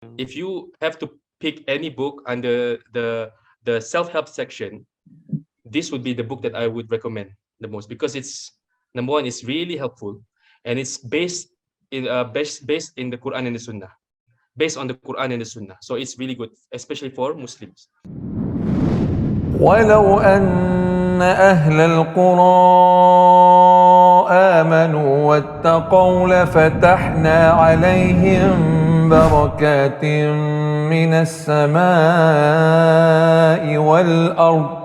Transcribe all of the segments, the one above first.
if you have to pick any book under the self-help section, this would be the book that I would recommend the most, because it's, number one, it's really helpful, and it's based in the Quran and the Sunnah, based on the Quran and the Sunnah. So it's really good, especially for Muslims. ولو أن أهل القرى آمنوا واتقوا لفتحنا عليهم بركات من السماء والأرض.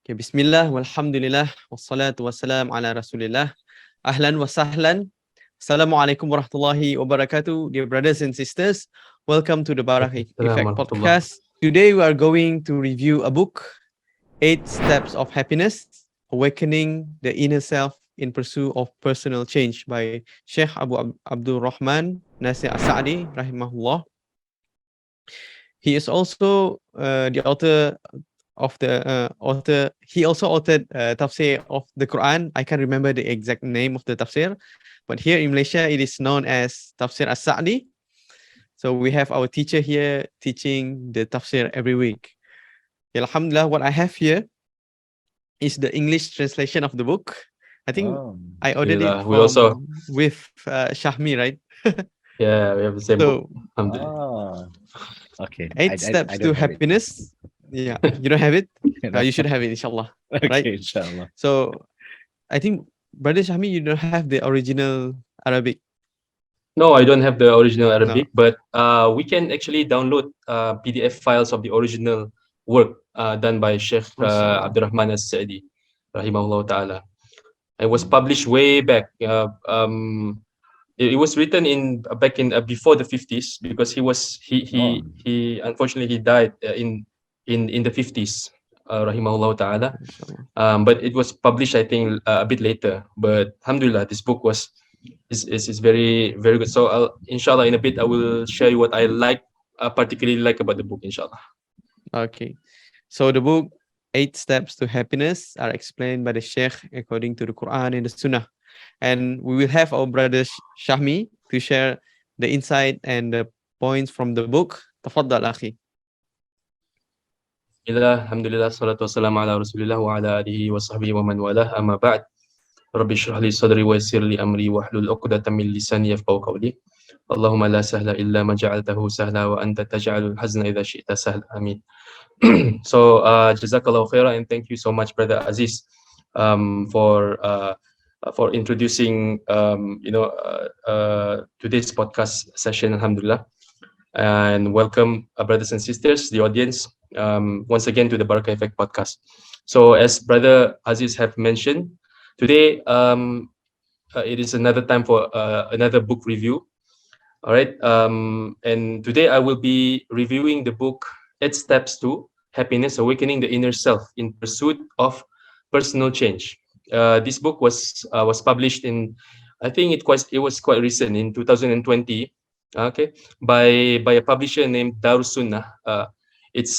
Okay, Bismillah, walhamdulillah, wassalatu wassalam ala rasulillah. Ahlan wa sahlan. Assalamualaikum warahmatullahi wabarakatuh. Dear brothers and sisters, welcome to the Barak Effect podcast. Today we are going to review a book, 8 Steps of Happiness, Awakening the Inner Self in Pursuit of Personal Change by Shaykh Abdur Rahman, Nasir As-Sa'di, rahimahullah. He is also the author of the author. He also authored tafsir of the Quran. I can't remember the exact name of the tafsir, but here in Malaysia it is known as Tafsir As-Sa'di. So we have our teacher here teaching the tafsir every week. Alhamdulillah, what I have here is the English translation of the book. I think I ordered it with Shahmi, right? Yeah, we have the same book. Okay. 8 Steps to Happiness. Yeah, you don't have it? You should have it, inshallah. Okay, Right? inshallah. So I think, Brother Shahmi, you don't have the original Arabic. No, I don't have the original Arabic, but we can actually download PDF files of the original work done by Shaykh Abdur Rahman As-Sa'di, rahimahullah ta'ala. It was published way back. It was written back in before the 50s, because he unfortunately he died in the 50s, rahimahullah ta'ala. But it was published, I think, a bit later. But alhamdulillah, this book is very, very good. So inshallah, in a bit I will share you what I particularly like about the book, inshallah. Okay. So the book 8 Steps to Happiness are explained by the Shaykh according to the Quran and the Sunnah. And we will have our brother Shahmi to share the insight and the points from the book. Tafaddal akhi. Alhamdulillah, salatu wassalamu ala rasulillah wa ala alihi wa sahbihi wa man walah, amma ba'd. Rabbi shrah li sadri wa yassir li amri wahlul 'uqdatam min lisani yafqahu qawli. Allahumma la sahla illa ma ja'altahu sahla wa anta taj'alul hazna idha syi'ta sahla. Amin. So jazakallahu khairan, and thank you so much, Brother Aziz, for introducing today's podcast session, alhamdulillah. And welcome, brothers and sisters, the audience, once again to the Barak Effect podcast. So as Brother Aziz have mentioned, today it is another time for another book review. All right, and today I will be reviewing the book 8 Steps to Happiness, Awakening the Inner Self in Pursuit of Personal Change. This book was published in, I think it was quite recent, in 2020. Okay, by a publisher named Darus Sunnah. It's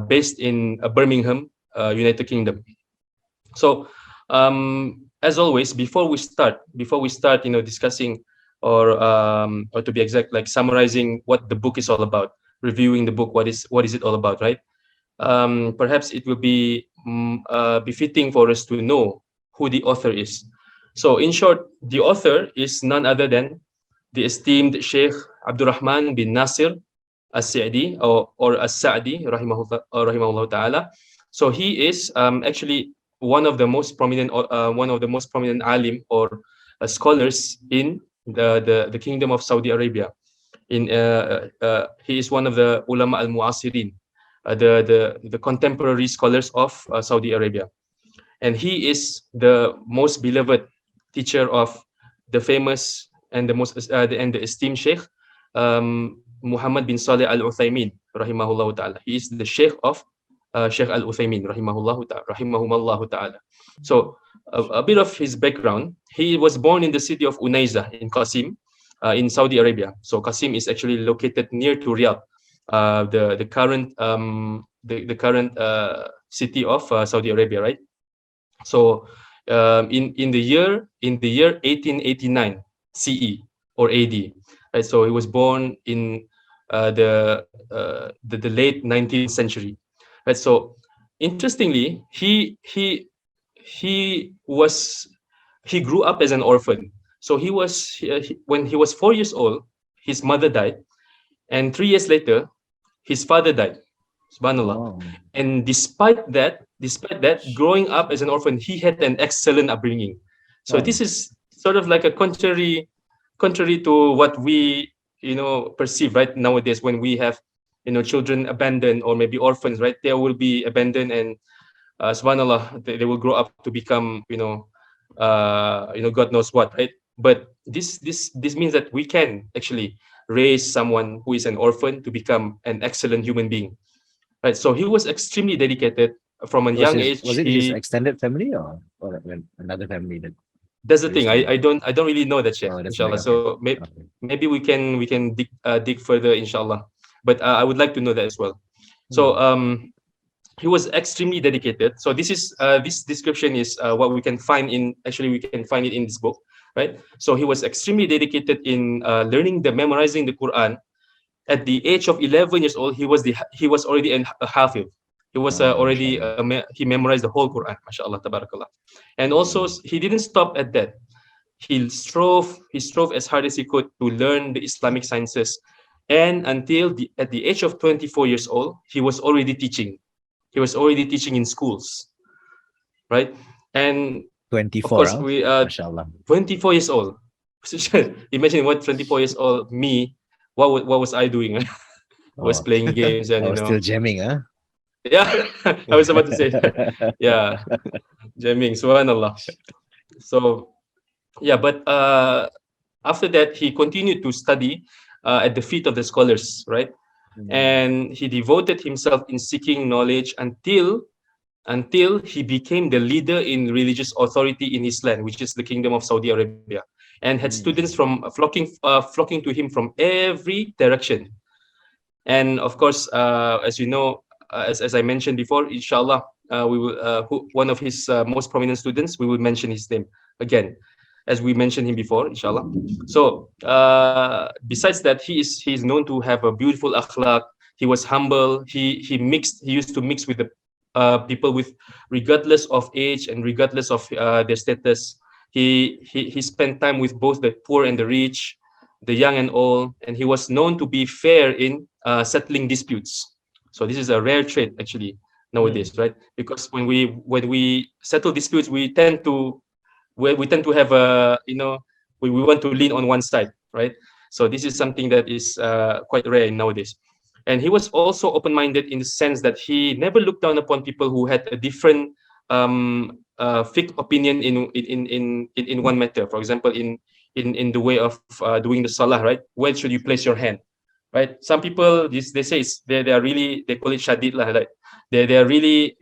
based in Birmingham, United Kingdom. So as always, before we start, discussing or to be exact, like summarizing what the book is all about, reviewing the book, what is it all about, right? Perhaps it will be befitting for us to know who the author is. So in short, the author is none other than the esteemed Shaykh Abdur Rahman bin Nasir As-Sa'di or As-Sa'di, rahimahullah ta'ala. So he is actually one of the most prominent alim or scholars in the Kingdom of Saudi Arabia. He is one of the ulama al-mu'asirin, the contemporary scholars of Saudi Arabia, and he is the most beloved teacher of the famous and the esteemed Shaykh Muhammad bin Saleh al-Uthaymin, rahimahullah ta'ala. He is the Shaykh of Shaykh al-Uthaymin, rahimahumullah ta'ala. So a bit of his background: he was born in the city of Unaiza in Qasim, in Saudi Arabia. So Qasim is actually located near to Riyadh, the current city of Saudi Arabia, right? So in the year 1889 CE or AD, right? So he was born in the late 19th century, right? So interestingly, he grew up as an orphan. So when he was 4 years old, his mother died, and 3 years later, his father died. Subhanallah. Oh, And despite that, growing up as an orphan, he had an excellent upbringing. So wow. this is sort of like a contrary to what we perceive right nowadays when we have children abandoned or maybe orphans, right? They will be abandoned, and subhanallah, they will grow up to become God knows what, right? But this means that we can actually raise someone who is an orphan to become an excellent human being, right? So he was extremely dedicated from a young Was age. it his He extended family or another family that That's the thing. raised I, him? I don't I don't really know that, Sheikh, Oh, that's inshallah. right. Okay. So Okay. maybe we can dig further, inshallah. But I would like to know that as well. So Hmm. he was extremely dedicated. So this description is what we can find it in this book, right? So he was extremely dedicated in learning the memorizing the Quran. At the age of 11 years old, he was already a hafiz. He was Oh, mashallah. he memorized the whole Quran, mashallah, tabarakallah. And also Hmm. he didn't stop at that. He strove as hard as he could to learn the Islamic sciences, and at the age of 24 years old, he was already teaching in schools, right? And of 24, course, huh? we Mashallah. 24 years old. Imagine what 24 years old me, what was I doing? I was Oh, playing games, and I was still jamming, huh? yeah, I was about to say, yeah, jamming, subhanallah. So yeah, but after that, he continued to study at the feet of the scholars, right? Hmm. And he devoted himself in seeking knowledge until he became the leader in religious authority in his land, which is the Kingdom of Saudi Arabia, and had students Hmm. from flocking to him from every direction. And of course, as you know, as I mentioned before, inshallah, we will one of his most prominent students. We will mention his name again, as we mentioned him before, inshallah. So besides that, he is known to have a beautiful akhlaq. He was humble. He used to mix with the people with regardless of age and regardless of their status. He spent time with both the poor and the rich, the young and old, and he was known to be fair in settling disputes. So this is a rare trait actually nowadays, Hmm. right? Because when we settle disputes, we tend to have we want to lean on one side, right? So this is something that is quite rare nowadays. And he was also open-minded in the sense that he never looked down upon people who had a different fixed opinion in one matter. For example, in the way of doing the salah, right? Where should you place your hand, right? Some people, they say they are really, they call it shadid lah, like they are really,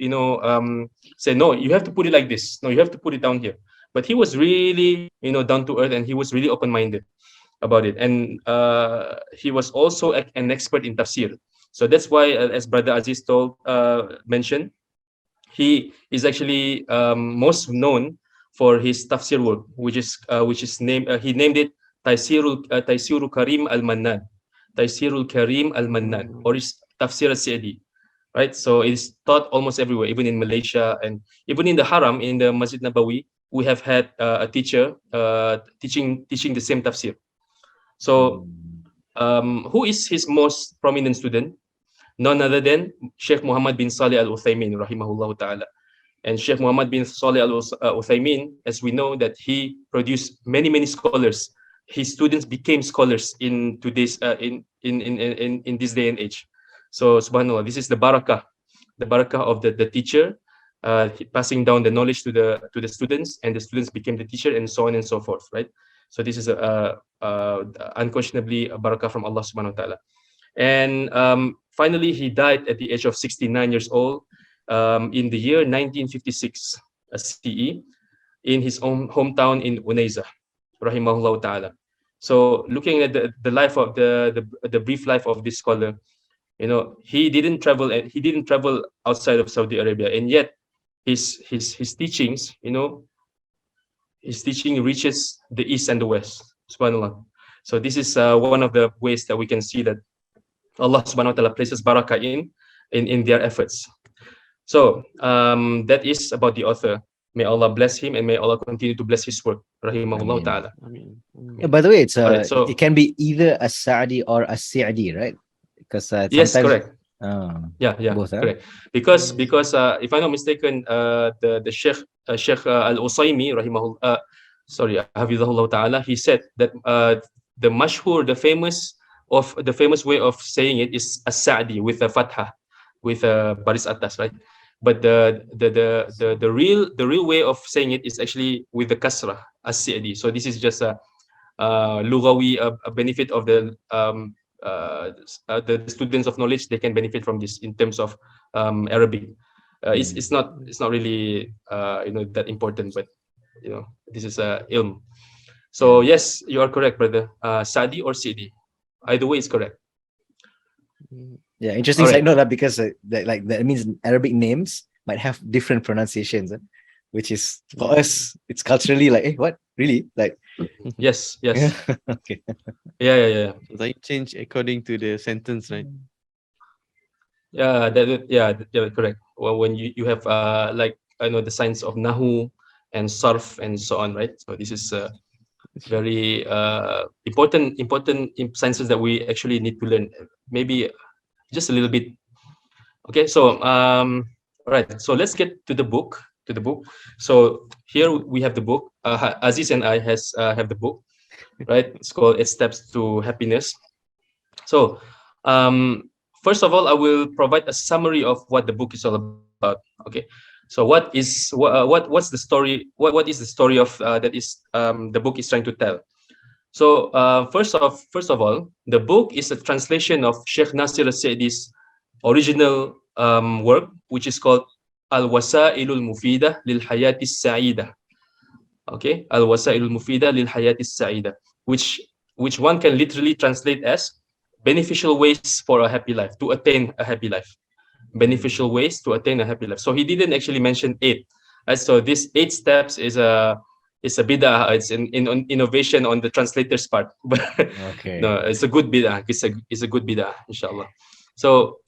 say no, you have to put it like this, no, you have to put it down here. But he was really, down to earth, and he was really open minded about it. And he was also an expert in tafsir. So that's why, as Brother Aziz mentioned, he is actually most known for his tafsir work, which is named, he named it Taisirul Karim Al Mannan, Taisirul Karim Al Mannan, or is Tafsir Al Sa'di, right? So it is taught almost everywhere, even in Malaysia, and even in the Haram, in the Masjid Nabawi, we have had a teacher teaching the same tafsir. So Hmm. who is his most prominent student? None other than Sheikh Muhammad bin Salih Al Uthaymin, rahimahullah ta'ala. And Sheikh Muhammad bin Salih Al Uthaymin, as we know, that he produced many scholars. His students became scholars in today's in this day and age. So subhanallah, this is the barakah of the teacher, passing down the knowledge to the students, and the students became the teacher, and so on and so forth, right? So this is unquestionably a barakah from Allah subhanahu wa ta'ala. And finally, he died at the age of 69 years old, in the year 1956 CE, in his own hometown in Unayza, rahimahullah ta'ala. So looking at the life of the brief life of this scholar, he didn't travel outside of Saudi Arabia, and yet his teachings, his teaching reaches the east and the west. Subhanallah. So this is one of the ways that we can see that Allah subhanahu wa ta'ala places barakah in their efforts. So that is about the author. May Allah bless him and may Allah continue to bless his work. Rahimahullah Ameen. ta'ala. Yeah, by the way, it's Alright, so it can be either a Saadi or a Sa'di, right? Because yes, sometimes correct. Yeah, both, huh? correct. Because if I'm not mistaken, the Sheikh Al-Usaymi rahimahullah, sorry, hafizahullah ta'ala, he said that the mashhur, the famous way of saying it is as-Sa'di with a fatha, with a baris atas, right? But the real way of saying it is actually with the kasrah, as-Sa'di. So this is just a lughawi, a benefit of the students of knowledge. They can benefit from this in terms of Arabic. It's not really that important, but this is ilm. So yes, you are correct, brother. Sadi or Sidi, either way is correct. Yeah, interesting Alright. side note, because that means Arabic names might have different pronunciations, which is for us, it's culturally like, what? Really? Like, Yes. okay. Yeah. So they change according to the sentence, right? Yeah, correct. Well, when you have like the science of nahu and sarf and so on, right? So this is very important sciences that we actually need to learn. Maybe just a little bit. Okay, so all right. So let's get to the book. So here we have the book. Aziz and I have the book, right? It's called 8 Steps to Happiness. So first of all, I will provide a summary of what the book is all about. Okay, so what's the story? What is the story of that is the book is trying to tell? So first of all, the book is a translation of Sheikh Nasir al-Sa'di's original work, which is called Al-Wasailul Mufida lil Hayati Sa'ida. Okay, Al-Wasailul Mufida lil Hayati Sa'ida, which one can literally translate as beneficial ways for a happy life, to attain a happy life. Beneficial ways to attain a happy life. So he didn't actually mention 8. Right? So this 8 steps is a bid'ah. It's an innovation on the translator's part. But Okay. no, it's a good bid'ah. It's a good bid'ah, inshallah. So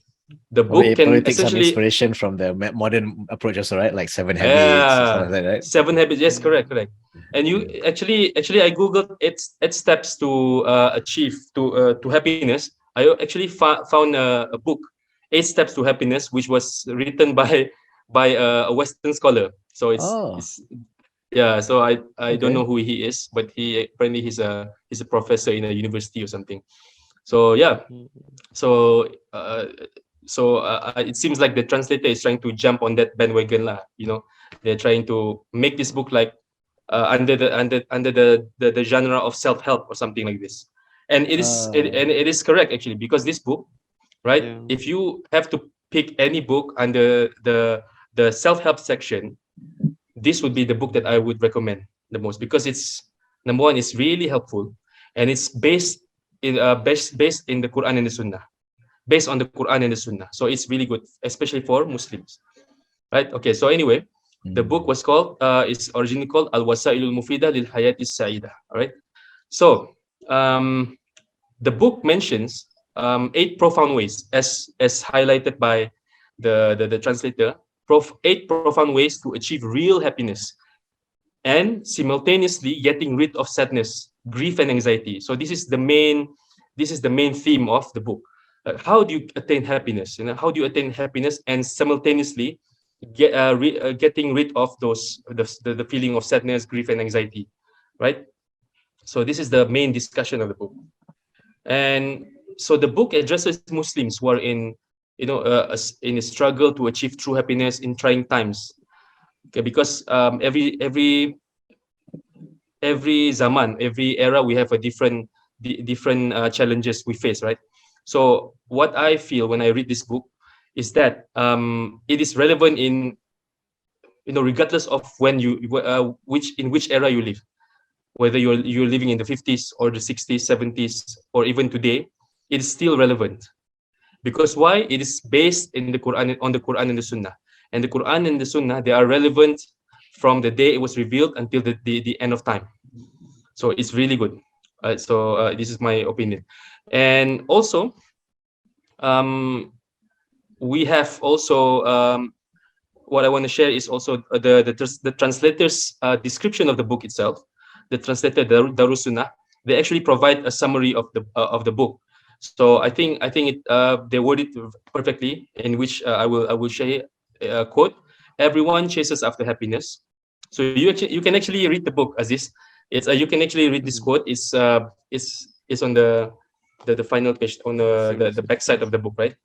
the book Probably can take some essentially inspiration from the modern approach also, right? Like 7 habits, something like that, right? 7 habits. Yes, correct. And you actually I googled 8 steps to achieve to happiness. I actually found a book, 8 Steps to Happiness, which was written by a Western scholar. So it's yeah. So I don't know who he is, but apparently he's a professor in a university or something. So yeah. So it seems like the translator is trying to jump on that bandwagon lah. They're trying to make this book like under the genre of self-help or something like this. And it is correct actually, because this book, right? Yeah. If you have to pick any book under the self-help section, this would be the book that I would recommend the most, because it's, number one, it's really helpful, and it's based in the Quran and the Sunnah. Based on the Quran and the Sunnah. So it's really good, especially for Muslims. Right? Okay, so anyway, the book was called, is originally called Al-Wasailul Mufida lil Hayati Sa'ida. All right. So the book mentions 8 profound ways, as highlighted by the translator, 8 profound ways to achieve real happiness and simultaneously getting rid of sadness, grief, and anxiety. So this is the main theme of the book. How do you attain happiness? How do you attain happiness and simultaneously getting rid of the feeling of sadness, grief, and anxiety, right? So this is the main discussion of the book. And so the book addresses Muslims who are in a struggle to achieve true happiness in trying times. Okay, because every zaman, every era, we have a different challenges we face, right? So what I feel when I read this book is that it is relevant in regardless of when which era you live, whether you're living in the 50s or the 60s, 70s, or even today, it is still relevant. Because why? It is based in the Quran, on the Quran and the Sunnah. And the Quran and the Sunnah, they are relevant from the day it was revealed until the end of time. So it's really good. So this is my opinion. And also, we have also what I want to share is also the translator's description of the book itself. The translator Darussunnah, they actually provide a summary of the book. So I think they word it perfectly, in which I will share a quote: "Everyone chases after happiness." So you can actually read the book, Aziz. It's you can actually read this quote. It's on the final page on the back side of the book, right?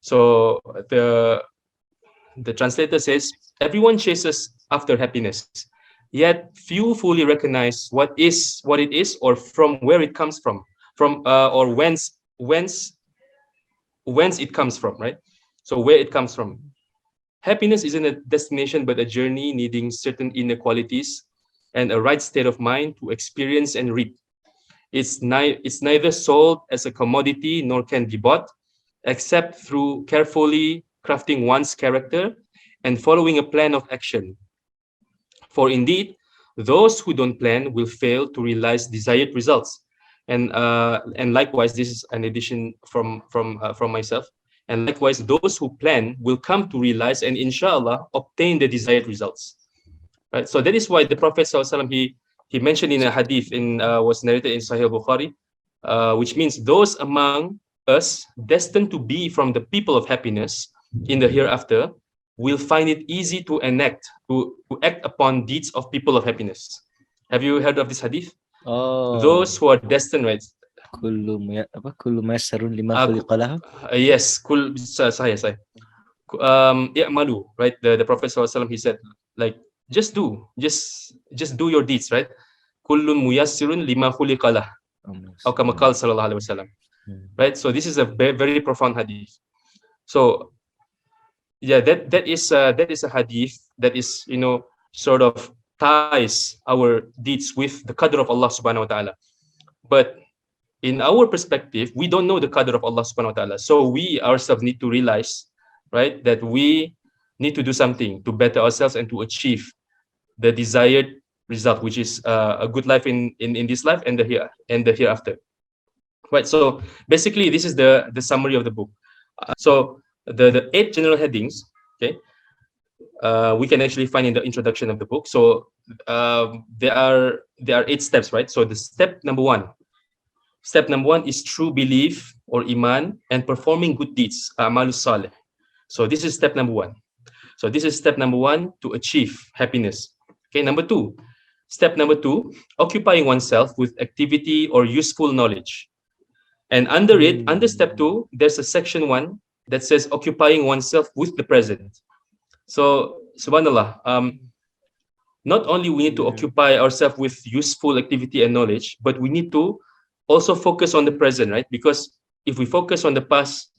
So the translator says, "Everyone chases after happiness, yet few fully recognize what it is, or from where it comes from or whence it comes from, right? So where it comes from. Happiness isn't a destination, but a journey needing certain inner qualities and a right state of mind to experience and reap. It's neither sold as a commodity nor can be bought, except through carefully crafting one's character and following a plan of action. For indeed, those who don't plan will fail to realize desired results." And likewise, this is an addition from myself. And likewise, those who plan will come to realize and inshallah obtain the desired results. Right. So that is why the Prophet ﷺ, he mentioned in a hadith was narrated in Sahih Bukhari, which means those among us destined to be from the people of happiness in the hereafter will find it easy to act upon deeds of people of happiness. Have you heard of this hadith? Oh, Those who are destined, right? kullu maysarun lima Uh, khuliqa lahu. Yes, saya. I'malu, right? The Prophet ﷺ, he said, like, just do your deeds, right? Kullun muyassirun lima khuliqa lah. Atau kama qala sallallahu alaihi wasallam. Right? So this is a very profound hadith. So yeah, that is a hadith that is, sort of ties our deeds with the qadr of Allah subhanahu wa ta'ala. But in our perspective, we don't know the qadr of Allah subhanahu wa ta'ala. So we ourselves need to realize, right, that we need to do something to better ourselves and to achieve the desired result, which is a good life in this life and the hereafter. Right. So basically, this is the summary of the book. So the 8 general headings, okay, we can actually find in the introduction of the book. So there are 8 steps, right? So the step number one is true belief or iman and performing good deeds, amalus salih. So this is step number one. So this is step number one to achieve happiness. Okay, step number two, occupying oneself with activity or useful knowledge. And under it, under step 2, there's a section 1 that says occupying oneself with the present. So subhanallah, not only we need to occupy ourselves with useful activity and knowledge, but we need to also focus on the present, right? Because if we focus on the past,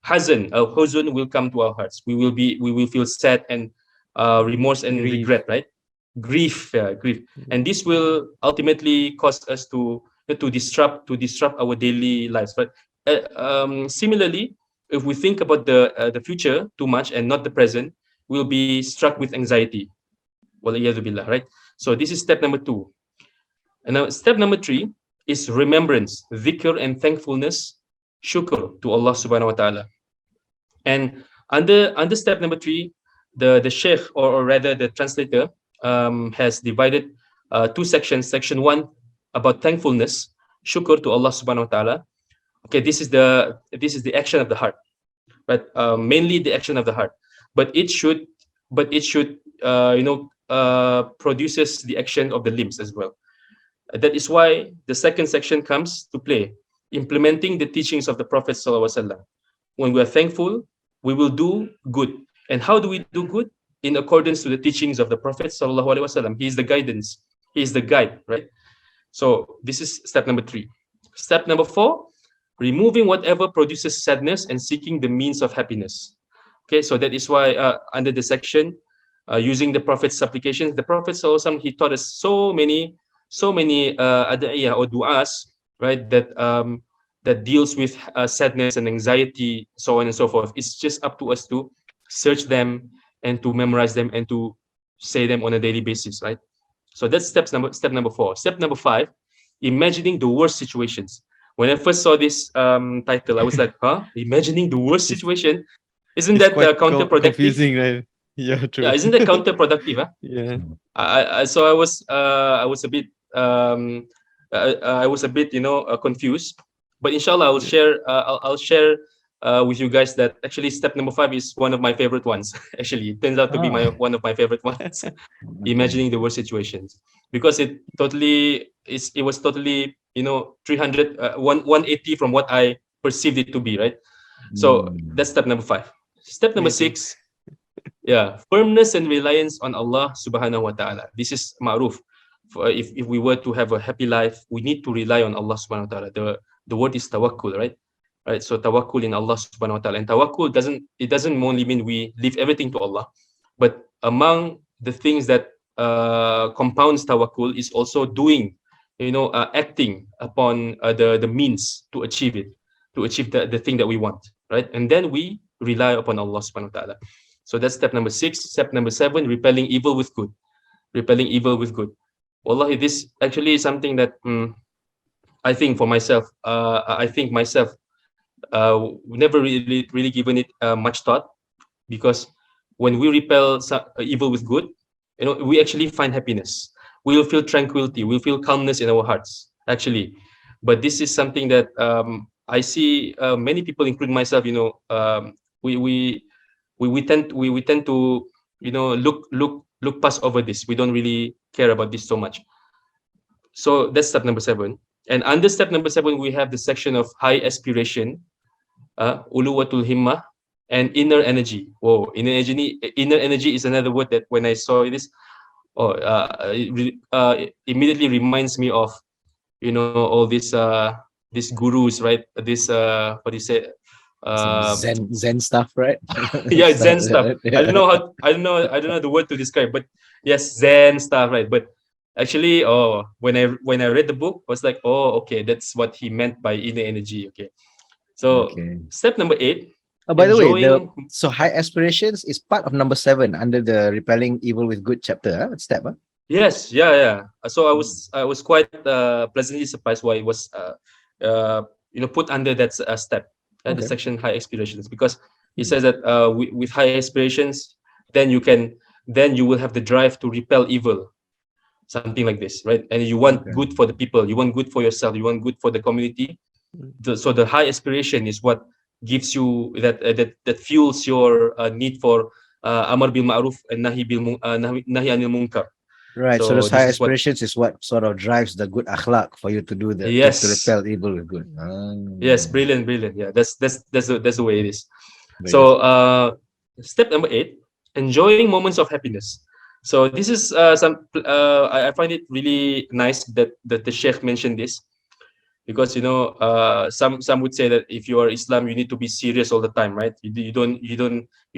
huzun will come to our hearts. We will feel sad and remorse and regret, right? Grief. And this will ultimately cause us to disrupt our daily lives. But similarly, if we think about the future too much and not the present, we'll be struck with anxiety. Billah, right? So this is step number 2. And now step number 3 is remembrance, dhikr and thankfulness, shukr to Allah subhanahu wa ta'ala. And under step number 3, the Shaykh, or rather the translator, has divided 2 sections. Section 1 about thankfulness, shukr to Allah subhanahu wa ta'ala. Okay, this is the action of the heart, but mainly the action of the heart. But it should produces the action of the limbs as well. That is why the second section comes to play, implementing the teachings of the Prophet sallallahu alaihi wasallam. When we are thankful, we will do good. And how do we do good? In accordance to the teachings of the Prophet sallallahu alaihi wasallam. He is the guidance. He is the guide, right? So this is step number 3. Step number 4, removing whatever produces sadness and seeking the means of happiness. Okay, so that is why under the section, using the Prophet's supplications, the Prophet sallallahu alaihi wasallam, he taught us so many ad'iyah or du'as, right, that deals with sadness and anxiety, so on and so forth. It's just up to us to search them and to memorize them and to say them on a daily basis, right? So that's step number 4. Step number 5 imagining the worst situations. When I first saw this title, I was like, huh? Imagining the worst It's, situation? Isn't it's that quite counterproductive? confusing, right? Yeah, Yeah, true. isn't that counterproductive? Huh? Yeah. So I was a bit I was a bit confused. But inshallah, Yeah. I'll share with you guys that actually step number 5 is one of my favorite ones. Actually, it turns out to be Ah, one of my favorite ones. okay. Imagining the worst situations, because it was totally 300 180 from what I perceived it to be, right? So Mm. that's step number 5. Step number Amazing. 6, yeah, firmness and reliance on Allah subhanahu wa ta'ala. This is ma'ruf. If we were to have a happy life, we need to rely on Allah subhanahu wa ta'ala. The word is tawakkul, right? Right. So tawakkul in Allah subhanahu wa ta'ala. And tawakkul doesn't only mean we leave everything to Allah, but among the things that compounds tawakkul is also doing, acting upon the means to achieve it, to achieve the thing that we want, right? And then we rely upon Allah subhanahu wa ta'ala. So that's step number 6. Step number 7, repelling evil with good. Repelling evil with good. Wallahi, this actually is something that I think for myself, I think myself, never really given it much thought, because when we repel evil with good, we actually find happiness. We will feel tranquility. We'll feel calmness in our hearts, actually. But this is something that I see many people, including myself, we we we tend to look past over this. We don't really care about this so much. So that's step number 7. And under step number 7, we have the section of high aspiration, uluwatul himmah, and inner energy. Whoa, inner energy is another word that when I saw this, it immediately reminds me of all these gurus, right? This what do you say? Some Uh, Zen stuff, right? yeah, Stuff Zen like stuff. that. Yeah. I don't know the word to describe, but yes, Zen stuff, right? But actually, when I read the book, I was like, oh, okay, that's what he meant by inner energy. Okay, so Okay. step number 8, Oh, by the way, the enjoying. so high aspirations is part of number 7 under the repelling evil with good chapter. Huh? What step? Huh? Yes, yeah, yeah. So I was quite pleasantly surprised why it was put under that step, the Okay. section high aspirations, because it says that with high aspirations, then you will have the drive to repel evil, something like this, right? And you want Okay. good for the people, you want good for yourself, you want good for the community. So the high aspiration is what gives you that fuels your need for amar bil ma'ruf and nahi anil munkar. Right. So So those this high is what. aspirations is what sort of drives the good akhlaq for you to do to Yes, repel evil with good. yes, brilliant, brilliant. Yeah, that's the way it is. Very good. So step number 8, enjoying moments of happiness. So this is I find it really nice that the Sheikh mentioned this, because some would say that if you are Islam, you need to be serious all the time, right? You don't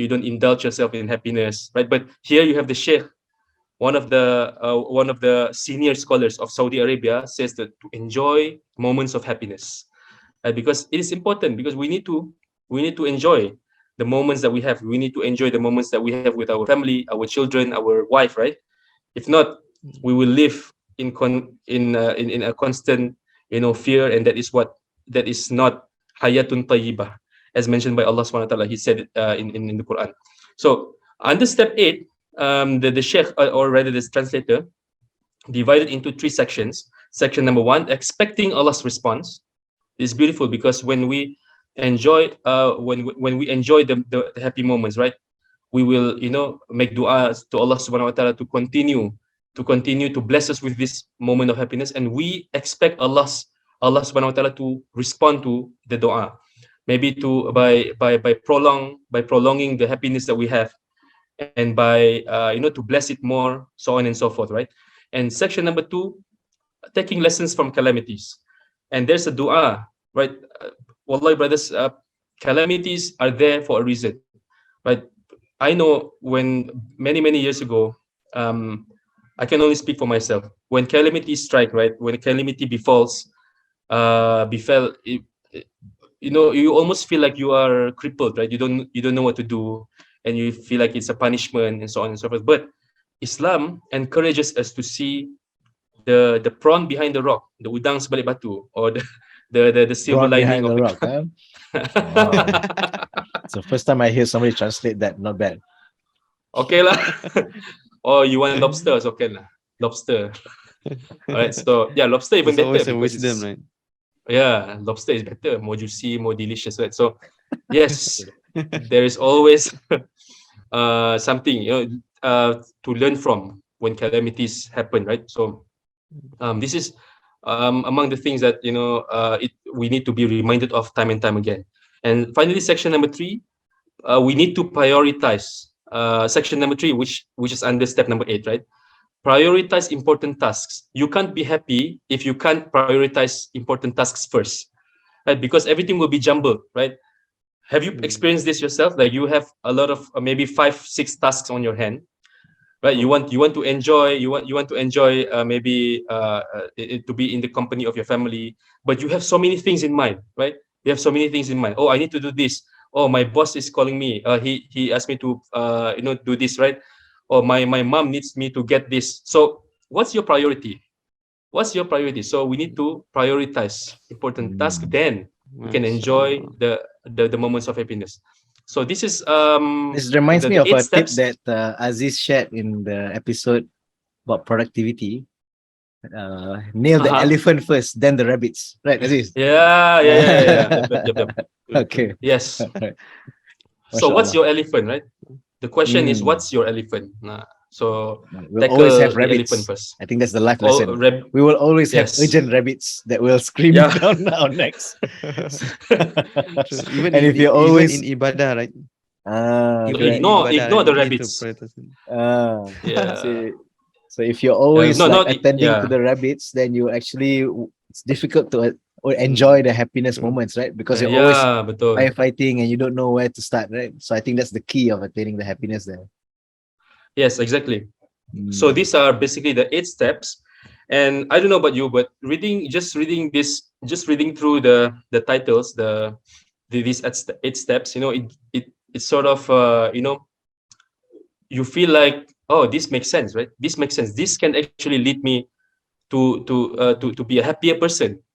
indulge yourself in happiness, right? But here you have the Sheikh, one of the senior scholars of Saudi Arabia, says that to enjoy moments of happiness, because it is important, because we need to enjoy the moments that we have. We need to enjoy the moments that we have with our family, our children, our wife, right? If not, we will live in a constant fear, and that is not hayatun tayyibah, as mentioned by Allah subhanahu wa ta'ala. He said it in the Quran. So under step 8, the Sheikh, or rather this translator, divided into 3 sections. Section number 1, expecting Allah's response, is beautiful, because when we enjoy the happy moments, right, we will make du'as to Allah subhanahu wa ta'ala to bless us with this moment of happiness, and we expect Allah subhanahu wa ta'ala to respond to the dua, maybe to by prolonging the happiness that we have, and by to bless it more, so on and so forth, right? And section number 2, taking lessons from calamities. And there's a dua, right? Wallahi, brothers, calamities are there for a reason, right? I know when many years ago, um, I can only speak for myself. When calamities strike, right? When a calamity befell, you almost feel like you are crippled, right? You don't know what to do, and you feel like it's a punishment, and so on and so forth. But Islam encourages us to see the prawn behind the rock, the udang sebalik batu, or the silver Prawn lining behind of the the rock, huh? Wow. It's the first time I hear somebody translate that. Not bad. Okay lah. Or you want lobster, so okay lah. Lobster. All right. So yeah, lobster even There's better always a because wisdom, it's, right? yeah, lobster is better, more juicy, more delicious, right? So yes, there is always something, to learn from when calamities happen, right? So this is among the things that we need to be reminded of time and time again. And finally, section number 3, we need to prioritize. Section number 3, which is under step number 8, right? Prioritize important tasks. You can't be happy if you can't prioritize important tasks first, right? Because everything will be jumbled, right? Have you experienced this yourself? Like you have a lot of maybe 5-6 tasks on your hand, right? You want to enjoy, maybe to be in the company of your family, but you have so many things in mind, right? You have so many things in mind. Oh, I need to do this. Oh, my boss is calling me. He asked me to do this, right? Or my mom needs me to get this. So what's your priority? So we need to prioritize important tasks, then we can enjoy the moments of happiness. So this is This reminds me the of 8 a tip steps. that Aziz shared in the episode about productivity. Nail the elephant first, then the rabbits. Right, Aziz? Yeah. Yep. Okay. Yes. Right. So what's MashaAllah. your elephant, right? The question is, Mm. what's your elephant? So We'll always have tackle the elephant rabbits. first. I think that's the life Oh, lesson. We will always have yes. urgent rabbits that will scream Yeah. down our necks. True. Even And in if you're even always in ibadah, right? Even correct. in Ignore ibadah, the you need to rabbits. prioritize it. Yeah. So if you're always No, like not attending to yeah. the rabbits, then you actually it's difficult to or enjoy the happiness True. moments, right? Because you're always Yeah, betul. firefighting and you don't know where to start, right? So I think that's the key of attaining the happiness there. Yes, exactly. So these are basically the 8 steps. And I don't know about you, but just reading through the titles, these 8 steps, it's sort of you feel like, oh, this makes sense, right? This makes sense. This can actually lead me to be a happier person.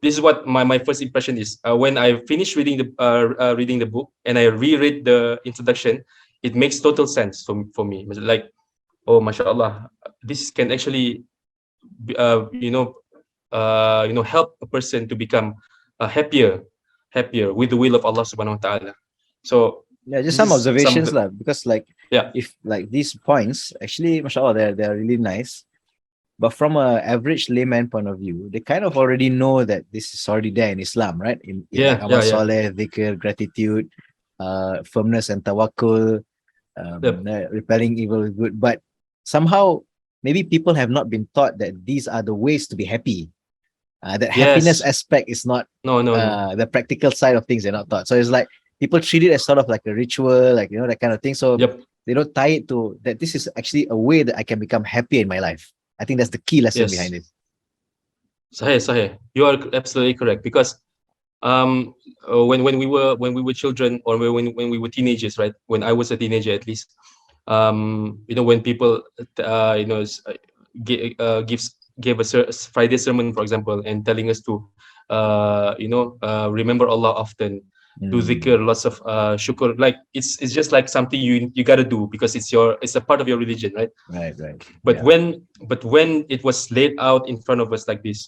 This is what my first impression is. When I finished reading the book and I reread the introduction, it makes total sense for me. Like, oh, mashallah, this can actually help a person to become happier with the will of Allah subhanahu wa ta'ala. So Yeah, just this some is some of observations the, lah. Because like yeah. if like these points, actually, mashallah, they're really nice. But from a average layman point of view, they kind of already know that this is already there in Islam, right? In like amal soleh, dhikr, gratitude, firmness and tawakkul, repelling evil with good. But somehow, maybe people have not been taught that these are the ways to be happy. That happiness aspect is not No. the practical side of things. They're not taught. So it's like people treat it as sort of like a ritual, like that kind of thing. So they don't tie it to that. This is actually a way that I can become happy in my life. I think that's the key lesson behind it. Sahih. You are absolutely correct, because when we were children, or when we were teenagers, right? When I was a teenager, at least, when people gave a Friday sermon, for example, and telling us to remember Allah often, do dhikr, lots of shukr. Like it's just like something you got to do because it's a part of your religion, right? Right. But when it was laid out in front of us like this,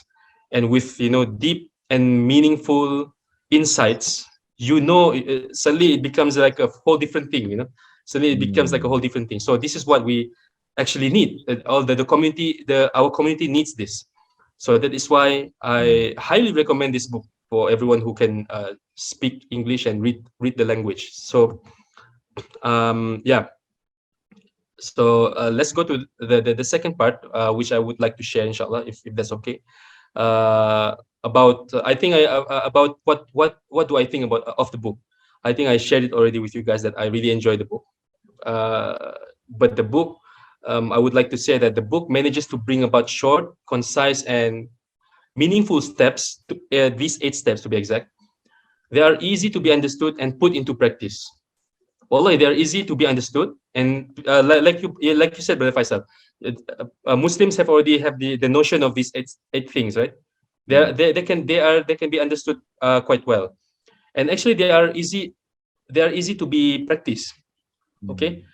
and with deep and meaningful insights, suddenly it becomes like a whole different thing. Suddenly it becomes like a whole different thing. So this is what we actually need. All the community, our community needs this. So that is why I highly recommend this book for everyone who can speak English and read the language. So yeah. So let's go to the second part, which I would like to share, inshallah, if that's okay. About about what do I think about of the book. I think I shared it already with you guys that I really enjoyed the book. But the book, I would like to say that the book manages to bring about short, concise, and meaningful steps. These 8 steps, to be exact. They are easy to be understood and put into practice. Wallahi, they are easy to be understood, and like you said, Brother Faisal, Muslims have already have the notion of these eight things, right? They can be understood quite well, and actually they are easy to be practiced. Okay,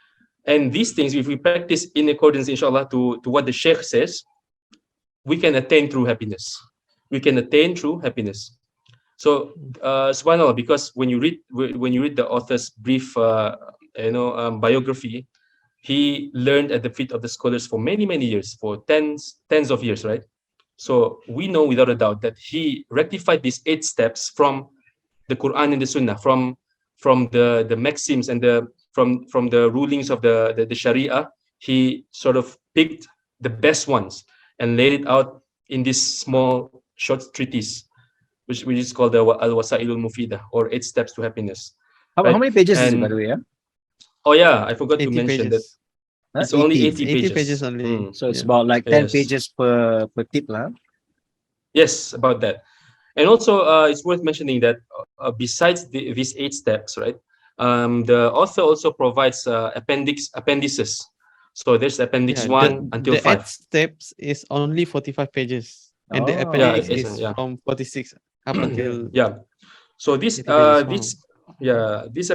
and these things, if we practice in accordance, inshallah, to what the Shaykh says, we can attain true happiness. We can attain true happiness. So, subhanallah, because when you read the author's brief, biography, he learned at the feet of the scholars for many years, for tens of years, right? So we know without a doubt that he rectified these 8 steps from the Quran and the Sunnah, from the maxims and from the rulings of the Sharia. He sort of picked the best ones and laid it out in this small short treatise, which is called the Al-Wasailul Mufida, or 8 steps to happiness. How Right? many pages is it, by And the way? Yeah? oh yeah, I forgot to 80 mention that pages. it's only 80. 80 80 pages. pages only. So it's Yeah. about like 10 Yes. pages per tip lah. Yes, about that. And also, it's worth mentioning that besides these 8 steps, right, the author also provides appendices. So there's appendix Yeah, 1 until the 8 5. steps is only 45 pages, and the Oh. Yeah, appendix it's, is yeah. from 46 up until Yeah. So 80 pages. Wow. these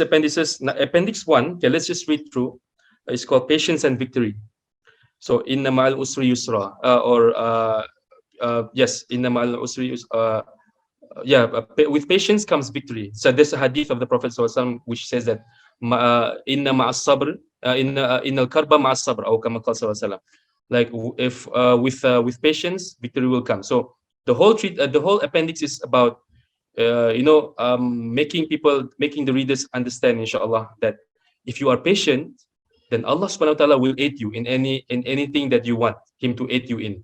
appendices, appendix 1. Okay, let's just read through. It's called Patience and Victory. So inna ma'al usri yusra, yes, inna ma'al usri with patience comes victory. So there's a hadith of the Prophet ﷺ which says that inna ma'as sabr, inna al-karba ma'as sabr, or kama qala sallallahu, like if with patience victory will come. So the whole appendix is about making the readers understand, inshallah, that if you are patient, then Allah subhanahu wa ta'ala will aid you in anything that you want him to aid you in,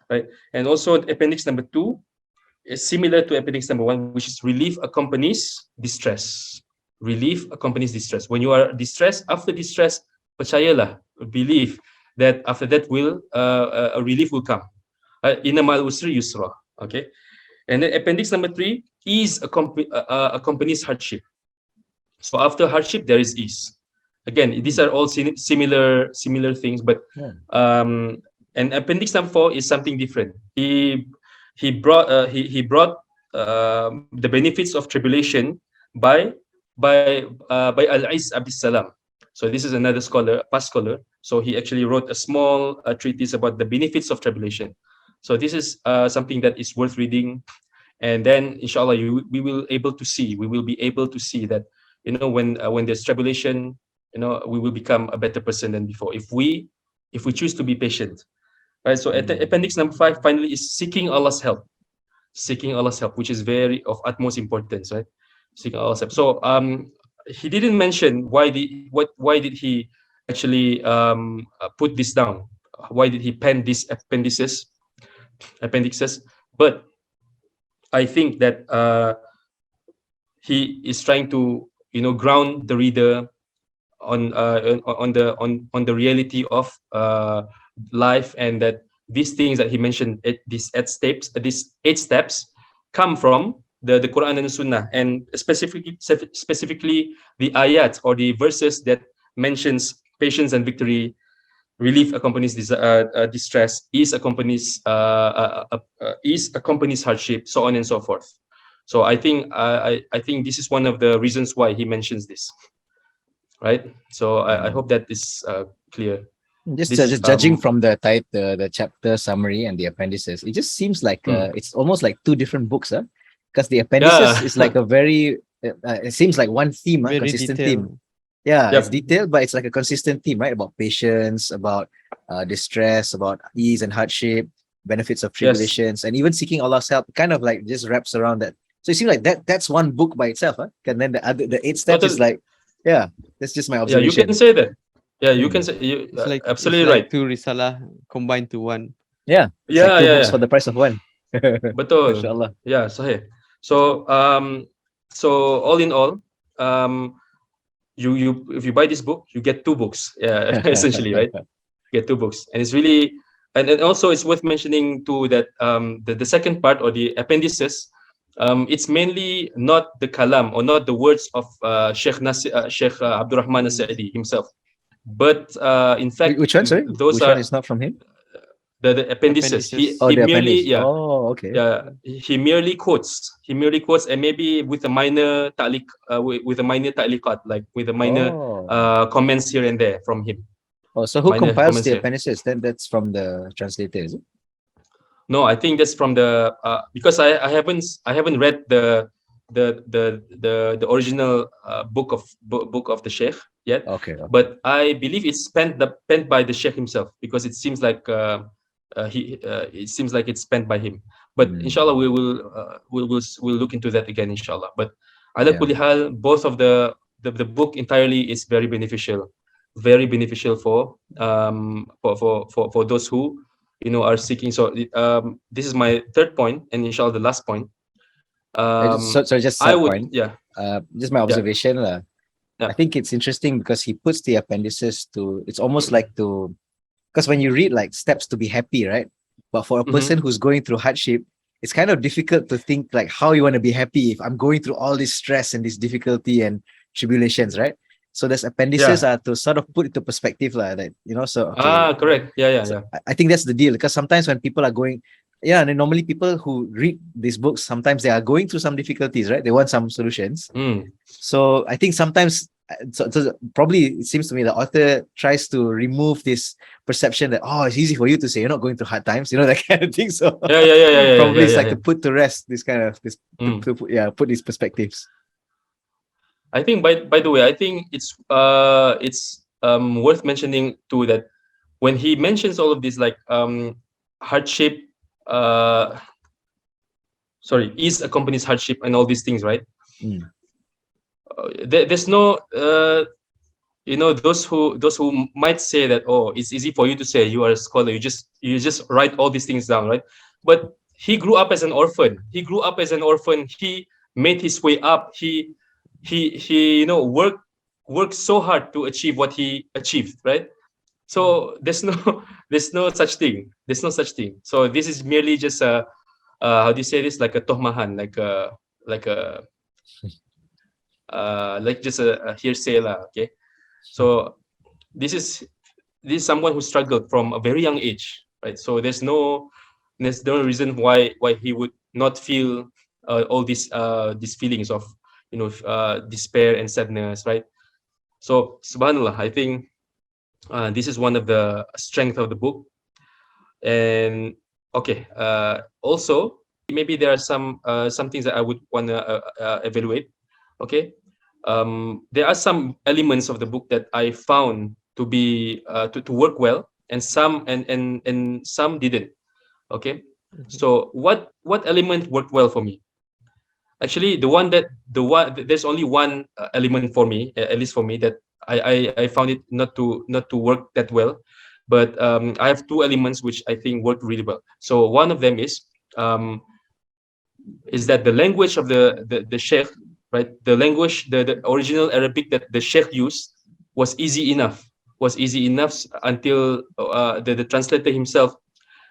right? And also appendix number 2 is similar to appendix number 1, which is relief accompanies distress. Relief accompanies distress. When you are distressed, after distress, percayalah, believe that after that a relief will come. Inna ma'al usri yusra. Okay. And then appendix number 3, ease accompanies hardship. So after hardship, there is ease. Again, these are all similar things, but and appendix number 4 is something different. He brought the benefits of tribulation by Al-Is Abdus Salam. So this is another scholar, past scholar. So he actually wrote a small treatise about the benefits of tribulation. So this is something that is worth reading. And then, inshallah, we will be able to see that, when there's tribulation, we will become a better person than before if we choose to be patient, right? So appendix number 5 finally is seeking Allah's help, which is very of utmost importance, right? Seeking Allah's help. So he didn't mention why did he actually put this down, why did he pen these appendixes, but I think that he is trying to ground the reader on the reality of life, and that these things that he mentioned, these 8 steps come from the Quran and the Sunnah, and specifically the ayat or the verses that mentions patience and victory, relief accompanies distress, ease accompanies hardship, so on and so forth. So I think this is one of the reasons why he mentions this, right? So I hope that is clear. Just judging from the chapter summary and the appendices, it just seems like it's almost like 2 different books, because the appendices is like a very it seems like one theme, Very consistent detailed. theme. Yeah, Yep. it's detailed, but it's like a consistent theme, right? About patience, about distress, about ease and hardship, benefits of tribulations, and even seeking Allah's help. Kind of like just wraps around that. So it seems like that's one book by itself, huh? And then the 8 steps is like, that's just my Yeah, observation. you can say that. Yeah, you can say It's like absolutely it's like right. 2 risalah combined to one. Yeah, it's like 2 books Yeah. for the price of one. Betul. Mashallah. Yeah, sahih. So all in all, you if you buy this book, you get 2 books. Yeah, essentially, right? You get 2 books, and it's really, and also it's worth mentioning too that the second part, or the appendices, it's mainly not the kalam or not the words of Sheikh Nasir, Sheikh Abdur Rahman As-Sa'idi himself, but in fact, Which one, sorry? those Which one are is not from him? the appendices. Appendices. Oh, He the merely, appendix. Oh, okay. he merely quotes. He merely quotes, and maybe with a minor ta'liq, with a minor ta'liqat, like with a minor Oh. comments here and there from him. Oh, so who Minor compiles comments the here. appendices? Then that's from the translator, is it? No, I think that's from the because I haven't read the original book of the Sheikh yet. Okay. But I believe it's penned by the Sheikh himself, because it seems like it seems like it's penned by him. But inshallah, we'll look into that again, inshallah. But ala kulli hal, both of the book entirely is very beneficial for those who are seeking. So this is my third point, and inshallah the last point. So just I side would, point. Just my observation. I think it's interesting because he puts the appendices to, it's almost like to, because when you read like steps to be happy, right? But for a person who's going through hardship, it's kind of difficult to think like how you want to be happy if I'm going through all this stress and this difficulty and tribulations, right? So there's appendices are to sort of put into perspective, like, so okay. Correct. So I think that's the deal, because sometimes when people are going, and normally people who read these books, sometimes they are going through some difficulties, right? They want some solutions. So I think sometimes, so probably it seems to me the author tries to remove this perception that, it's easy for you to say you're not going through hard times, that kind of thing. So probably it's like to put to rest this kind of to put these perspectives. I think by the way, I think it's worth mentioning too that when he mentions all of these, like hardship, ease accompanies hardship and all these things, right? There's no those who might say that, it's easy for you to say, you are a scholar, you just write all these things down, right? But he grew up as an orphan. He made his way up. He worked so hard to achieve what he achieved, right? So there's no such thing. So this is merely just a how do you say this, like a tohmahan, like just a hearsay lah, okay? So this is someone who struggled from a very young age, right? So there's no reason why he would not feel all these feelings of despair and sadness, right? So subhanallah, I think this is one of the strength of the book. And okay, also maybe there are some things that I would want to evaluate. Okay, there are some elements of the book that I found to be to work well, and some and some didn't. Okay, so what element worked well for me? Actually, there's only one element for me, at least for me, that I found it not to work that well, but I have two elements which I think work really well. So one of them is that the language of the Sheikh, right? The language, the original Arabic that the Sheikh used was easy enough until the translator himself,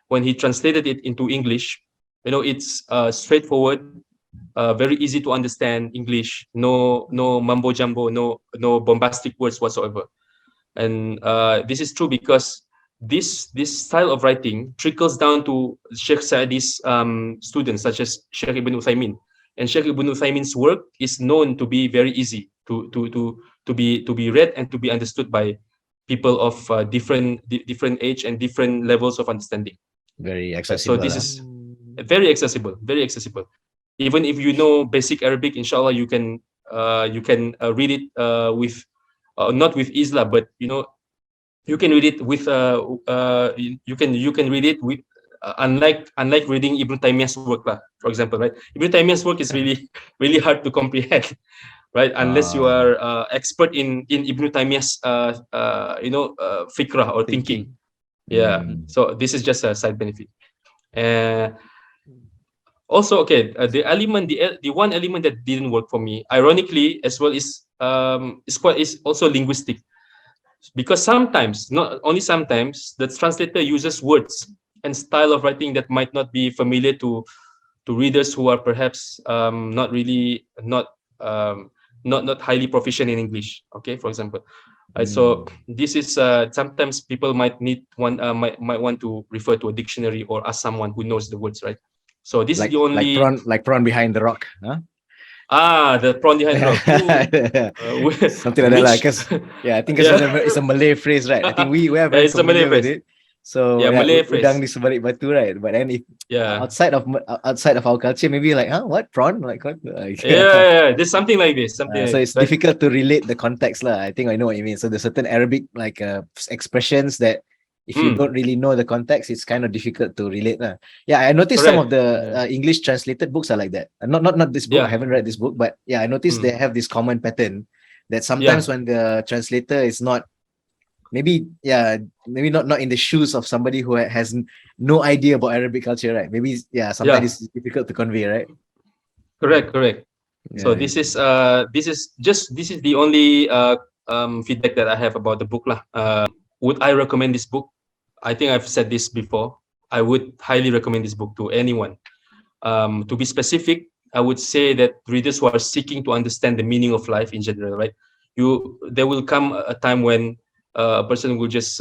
when he translated it into English, it's straightforward, very easy to understand English, no mumbo jumbo, no bombastic words whatsoever. And this is true because this style of writing trickles down to Sheikh Saadi's students, such as Sheikh Ibn Uthaymin. And Sheikh Ibn Uthaymin's work is known to be very easy to be read and to be understood by people of different age and different levels of understanding. Very accessible. So this is very accessible. Even if you know basic Arabic, inshallah, you can read it with not with Isla, but you can read it with you can read it with unlike reading Ibn Taymiyyah's work, for example, right? Ibn Taymiyyah's work is really hard to comprehend, right? Unless you are expert in Ibn Taymiyyah's fikrah or thinking. Yeah. So this is just a side benefit. Also, okay, the one element that didn't work for me, ironically as well, is also linguistic, because sometimes, not only sometimes, the translator uses words and style of writing that might not be familiar to readers who are perhaps not really not highly proficient in English. Okay, for example. So this is sometimes people might need one might want to refer to a dictionary or ask someone who knows the words, right? So this is the only like prawn behind the rock, huh? The prawn behind the rock. Something like that, like, because I think it's a Malay phrase, right? I think we are very familiar with it. So Malay udang phrase. di sebalik batu, right? But then if outside of our culture, maybe like, what, prawn? Like what? Like, there's something like this. So it's difficult to relate the context, lah. I think I know what you mean. So there's certain Arabic like expressions that if you don't really know the context, it's kind of difficult to relate, lah. Yeah, I noticed some of the English translated books are like that. Not this book. I haven't read this book, but yeah, I noticed they have this common pattern that sometimes when the translator is not maybe not in the shoes of somebody who has no idea about Arabic culture, right? Maybe sometimes it's difficult to convey, right? Correct. So this is the only feedback that I have about the book, lah. Would I recommend this book? I think I've said this before. I would highly recommend this book to anyone. To be specific, I would say that readers who are seeking to understand the meaning of life in general, right? There will come a time when a person will just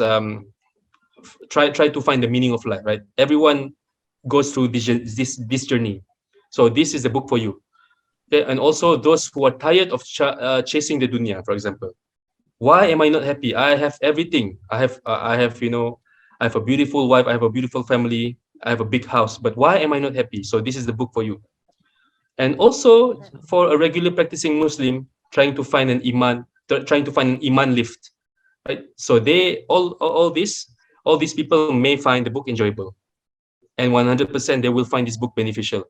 try to find the meaning of life, right? Everyone goes through this journey. So this is the book for you. Okay? And also those who are tired of chasing the dunya, for example. Why am I not happy? I have everything. I have I have a beautiful wife. I have a beautiful family. I have a big house. But why am I not happy? So this is the book for you. And also for a regular practicing Muslim trying to find an iman lift, right? So they all these people may find the book enjoyable, and 100% they will find this book beneficial.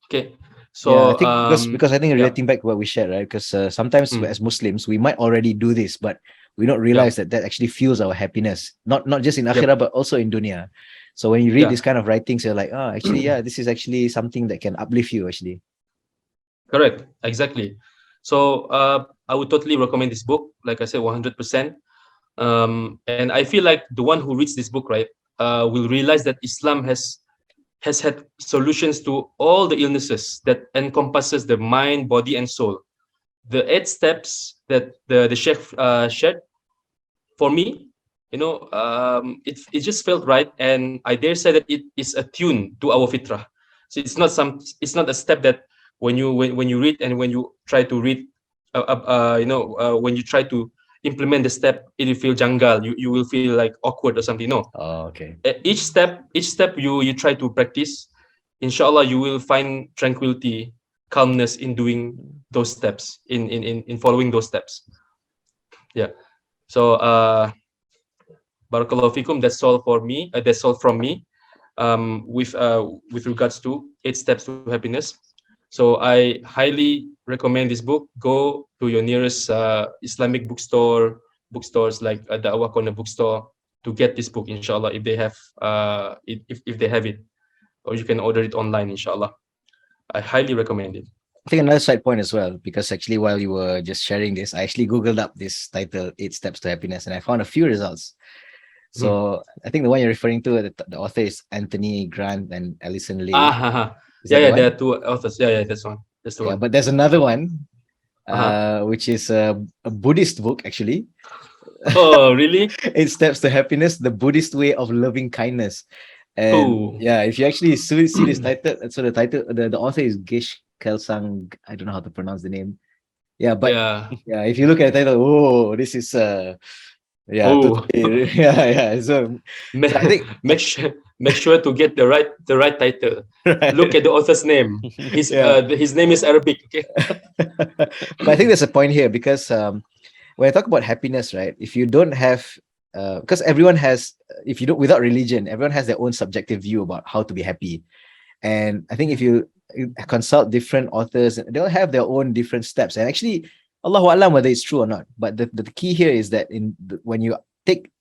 Okay. So I think because I think relating back to what we shared, right? Because sometimes as Muslims we might already do this, but we don't realize that actually fuels our happiness, not just in akhirah but also in dunya. So when you read this kind of writings, you're like, actually, this is actually something that can uplift you, actually. Correct. Exactly. So I would totally recommend this book. Like I said, 100%. And I feel like the one who reads this book, right, will realize that Islam has had solutions to all the illnesses that encompasses the mind, body, and soul. The 8 steps that the Shaykh shared, for me, it just felt right, and I dare say that it is attuned to our fitrah. So it's not a step that when you read and when you try to read, when you try to implement the step, it will feel jangal. You will feel like awkward or something. No. Oh, okay. Each step you try to practice, inshallah, you will find tranquility, calmness in doing those steps, in following those steps. Yeah. So barakallahu fikum. That's all for me. That's all from me. With regards to 8 steps to happiness. So I highly recommend this book. Go to your nearest Islamic bookstores like the Da'wah Corner bookstore to get this book, inshallah, if they have if they have it, or you can order it online, inshallah. I highly recommend it. I think another side point as well, because actually while you were just sharing this, I actually Googled up this title, 8 Steps to Happiness, and I found a few results. So I think the one you're referring to, the author is Anthony Grant and Alison Lee. There are 2 authors. That's one. That's the one. But there's another one, which is a Buddhist book, actually. Oh, really? 8 Steps to Happiness, the Buddhist Way of Loving Kindness. And if you actually see this title, so the title, the author is Gish Kelsang. I don't know how to pronounce the name. If you look at the title, this is totally, So I think make sure to get the right title. Right. Look at the author's name. His name is Arabic. Okay. But I think there's a point here, because when I talk about happiness, right? If you don't have, because everyone has, if you don't, without religion, everyone has their own subjective view about how to be happy. And I think if you consult different authors, they'll have their own different steps. And actually, Allahu A'lam whether it's true or not. But the key here is that when you take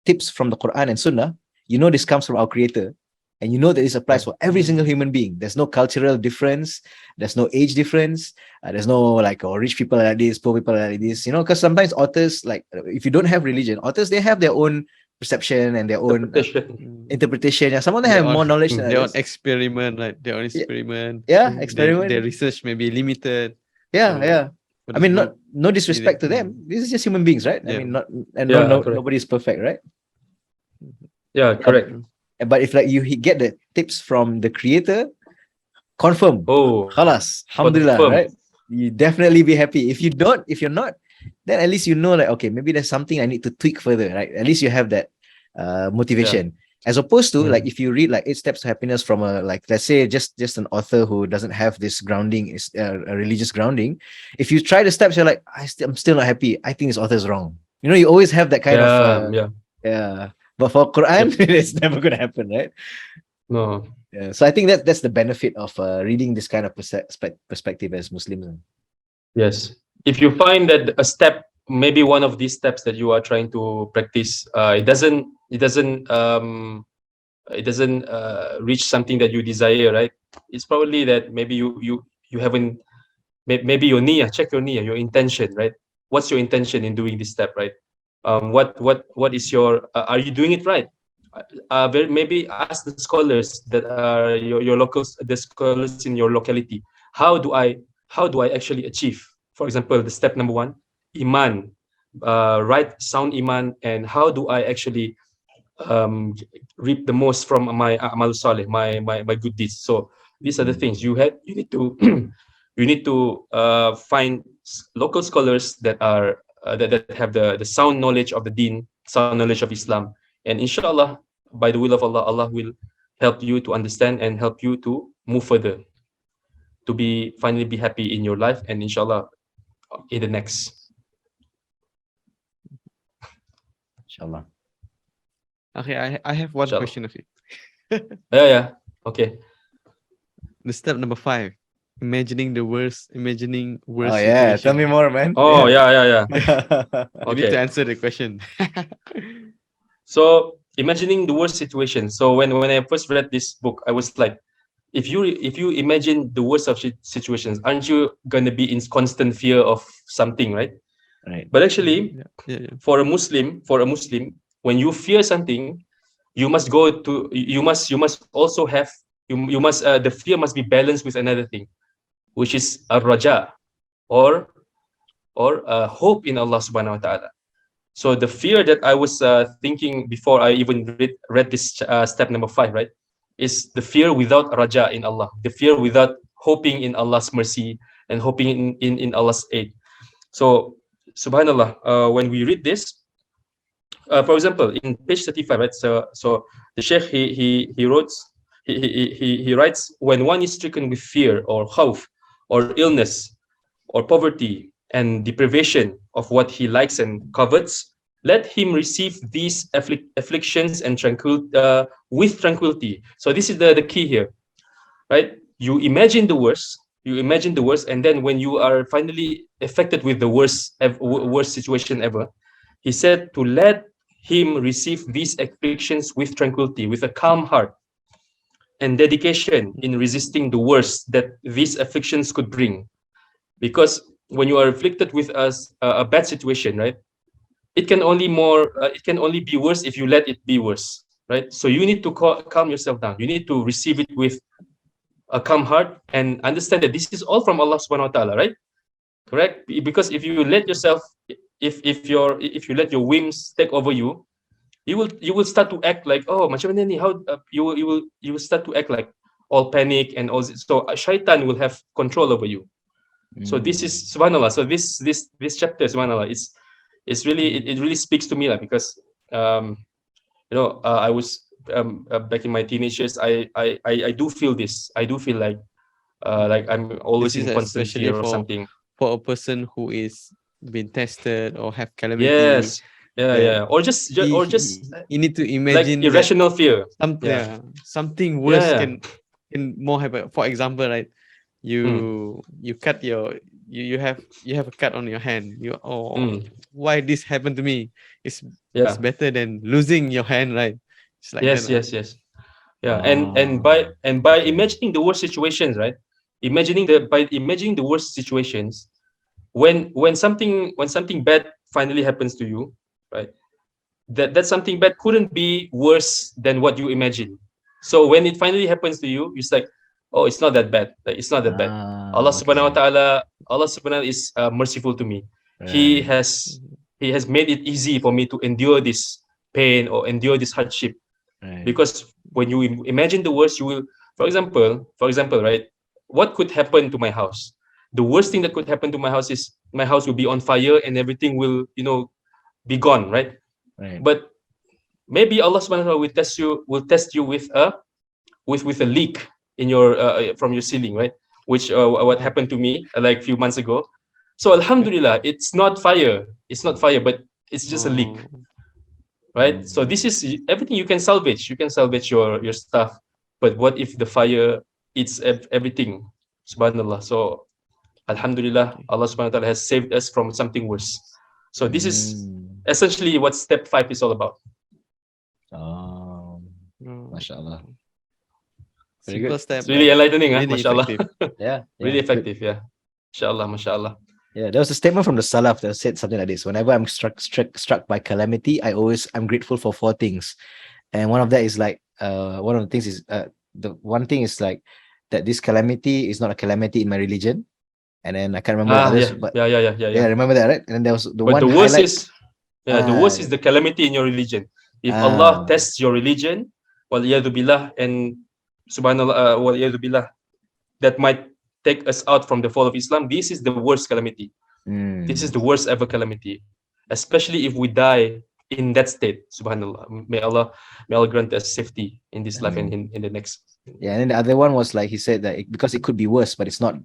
tips from the Quran and Sunnah, you know this comes from our Creator. And you know that this applies for every single human being. There's no cultural difference. There's no age difference. There's no like, rich people are like this, poor people are like this. Because sometimes authors, like, if you don't have religion, authors, they have their own perception and their own interpretation. Yeah, some of them Their have more knowledge than own others. experiment, right? Their own experiment. Experiment. Their research may be limited. Yeah. I mean, no disrespect to them. This is just human beings, right? I mean, nobody's perfect, right? Yeah, correct. But if like you get the tips from the creator, confirm. Khalas, alhamdulillah, right? You definitely be happy. If you're not, then at least you know like, okay, maybe there's something I need to tweak further, right? At least you have that motivation. As opposed to like if you read like 8 Steps to Happiness from a like let's say just an author who doesn't have this grounding, is a religious grounding. If you try the steps, you're like, I'm still not happy. I think this author is wrong. You know, you always have that kind of But for Quran, it's never gonna happen, right? No. Yeah. So I think that's the benefit of reading this kind of perspective as Muslims. Yes. If you find that a step, maybe one of these steps that you are trying to practice, it doesn't reach something that you desire, right? It's probably that maybe you haven't, maybe your niyyah, check your niyyah, your intention, right? What's your intention in doing this step, right? What is your are you doing it right? Maybe ask the scholars that are your locals, the scholars in your locality. How do I actually achieve, for example, the step number 1, iman, right, sound iman, and how do I actually reap the most from my amal saleh, my good deeds? So these are the things you need to you need to find local scholars that are that have the sound knowledge of the deen, sound knowledge of Islam, and inshallah, by the will of Allah, Allah will help you to understand and help you to move further, to finally be happy in your life, and inshallah in the next. Inshallah. Okay, I have one question of it. Yeah. Okay. The step number 5, imagining worst Oh yeah, situation. tell me more, man. Oh yeah. You need to answer the question. So imagining the worst situation. So when I first read this book, I was like, if you imagine the worst of situations, aren't you gonna be in constant fear of something, right? Right. But actually, for a Muslim, when you fear something, you must also have the fear must be balanced with another thing, which is a raja, or hope in Allah subhanahu wa ta'ala. So the fear that I was thinking before I even read this step number 5, right, is the fear without raja in Allah, the fear without hoping in Allah's mercy and hoping in Allah's aid. So subhanallah, when we read this, for example, in page 35, right? So the Shaykh he writes, when one is stricken with fear or khawf or illness or poverty and deprivation of what he likes and covets, let him receive these afflictions and with tranquility. So this is the key here, right? You imagine the worst, and then when you are finally affected with the worst situation ever, he said to let him receive these afflictions with tranquility, with a calm heart and dedication in resisting the worst that these afflictions could bring. Because when you are afflicted with a bad situation, right, it can only be worse if you let it be worse, right? So you need to calm yourself down. You need to receive it with a calm heart and understand that this is all from Allah subhanahu wa ta'ala, right? Correct? Because if you let yourself, if you let your whims take over you, you will start to act like, oh, macam mana ni? How you will start to act like all panic and all. So shaitan will have control over you. So this is subhanallah. So this chapter, subhanallah, it's really it really speaks to me, like, because I was back in my teenage years. I do feel this. I do feel like I'm always in constant fear or something. For a person who is been tested or have calamity. Yes. Yeah. Or just you need to imagine like irrational fear. Something worse can more happen. For example, right? You cut you have a cut on your hand. Why this happened to me? It's better than losing your hand, right? It's like yes. Yeah, and by imagining the worst situations, right? By imagining the worst situations, when something bad finally happens to you, right? that something bad couldn't be worse than what you imagine. So when it finally happens to you, it's like, oh, it's not that bad. Like, it's not that bad. Allah subhanahu wa ta'ala, Allah subhanahu wa ta'ala is merciful to me. He has made it easy for me to endure this pain or endure this hardship. Because when you imagine the worst, you will, for example, right, what could happen to my house? The worst thing that could happen to my house is my house will be on fire and everything will, be gone, right? But maybe Allah subhanahu wa ta'ala will test you with a leak in your from your ceiling, right? Which what happened to me like a few months ago. So alhamdulillah, it's not fire, but it's just a leak, right? So this is everything you can salvage. You can salvage your stuff, but what if the fire eats everything? Subhanallah. So alhamdulillah, Allah subhanahu wa ta'ala has saved us from something worse. So this is essentially what step 5 is all about. MashaAllah. Very Simple good. step. It's really enlightening, really mashallah. Yeah. Really effective, yeah. Mashallah, mashallah. Yeah, there was a statement from the Salaf that said something like this: whenever I'm struck by calamity, I'm grateful for 4 things, and one of that is like one of the things is the one thing is like that this calamity is not a calamity in my religion, and then I can't remember the others, but yeah. remember that, right? And then there was the But one the worst highlight. the worst is the calamity in your religion. If Allah tests your religion, waliyadu billah, and subhanallah, waliyadu billah, that might take us out from the fold of Islam. This is the worst calamity. This is the worst ever calamity, especially if we die in that state. Subhanallah. May Allah grant us safety in this life and in the next. Yeah, and then the other one was like he said that because it could be worse, but it's not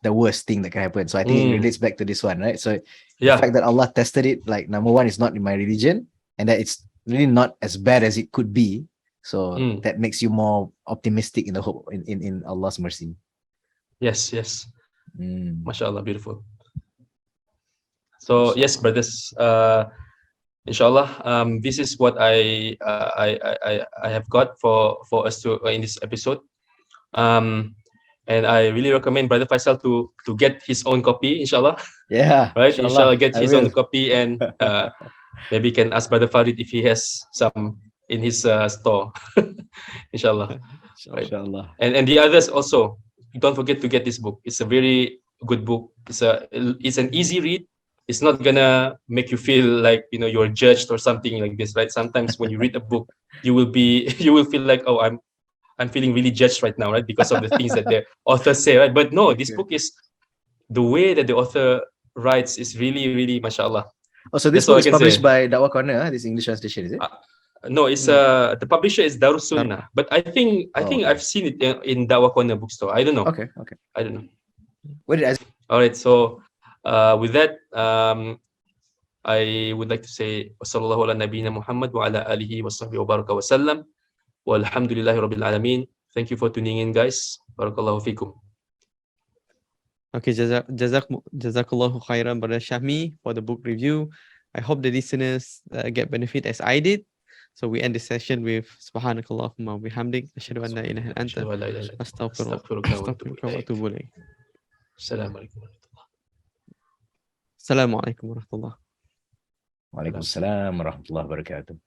the worst thing that can happen. So I think it relates back to this one, right? So the fact that Allah tested it, like number one, it's not in my religion, and that it's really not as bad as it could be. So that makes you more optimistic in the hope in Allah's mercy. Yes. MashaAllah, beautiful. So yes, brothers, inshallah, this is what I have got for us to in this episode. And I really recommend Brother Faisal to get his own copy, inshallah. Yeah. Right? Inshallah, get his own copy, and maybe can ask Brother Farid if he has some in his store. Inshallah. Right. Inshallah. And the others also, don't forget to get this book. It's a very good book. It's an easy read. It's not gonna make you feel like you're judged or something like this, right? Sometimes when you read a book, you will feel like, oh, I'm feeling really judged right now, right? Because of the things that the author say, right? But no, this book is, the way that the author writes is really, really, mashallah. Oh, so this book is published by Dawah Corner, this English translation, is it? No, it's the publisher is Darus Sunnah, but I think I've seen it in Dawah Corner bookstore. I don't know. Okay. I don't know. Where did I? All right, so with that, I would like to say sallallahu ala nabiyyina Muhammad wa ala alihi wa sahbihi wa baraka wa sallam. Walhamdulillahi rabbil alamin. Thank you for tuning in, guys. Barakallahu fikum. Okay, jazakallahu khairan, Brother Shahmi, for the book review. I hope the listeners get benefit as I did. So we end the session with Subhanakallahumma wa bihamdik, asyhadu an la ilaha illa anta, astaghfiruka wa atubu ilaik. Assalamualaikum warahmatullahi wabarakatuh. Waalaikumsalam warahmatullahi wabarakatuh.